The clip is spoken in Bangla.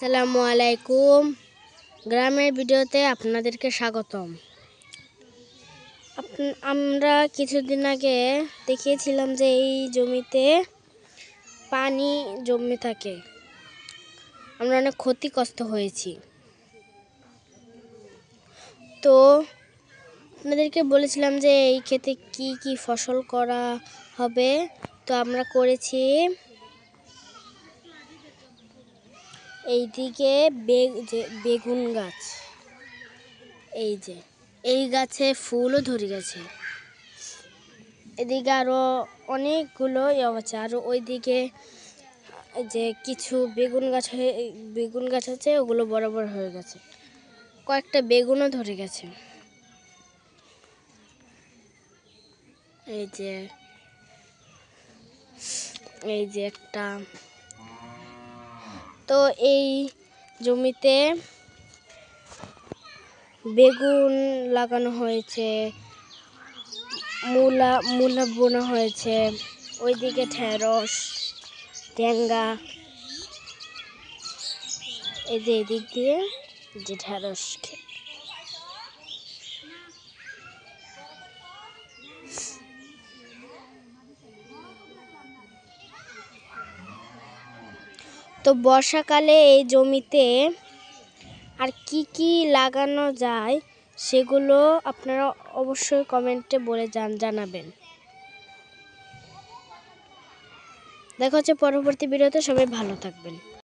আসসালামু আলাইকুম। গ্রামের ভিডিওতে আপনাদেরকে স্বাগতম। আমরা কিছুদিন আগে দেখিয়েছিলাম যে এই জমিতে পানি জমে থাকে, আমরা অনেক ক্ষতিগ্রস্ত হয়েছি। তো আপনাদেরকে বলেছিলাম যে এই ক্ষেতে কি কি ফসল করা হবে। তো আমরা করেছি এইদিকে বেগুন গাছ, এই গাছে ফুলও ধরে গেছে। এদিকে আরো অনেকগুলো আছে, আর ওইদিকে যে কিছু বেগুন গাছ আছে, ওগুলো বড় বড় হয়ে গেছে, কয়েকটা বেগুনও ধরে গেছে। এই যে একটা। তো এই জমিতে বেগুন লাগানো হয়েছে, মূলা বোনা হয়েছে, ওইদিকে ঢেঁড়স, টেঙ্গা, এই যে এদিক দিয়ে যে ঢেঁড়স। তো বর্ষাকালে এই জমিতে আর কি কি লাগানো যায় সেগুলো আপনারা অবশ্যই কমেন্টে বলে জানাবেন। দেখা হচ্ছে পরবর্তী ভিডিওতে। সবাই ভালো থাকবেন।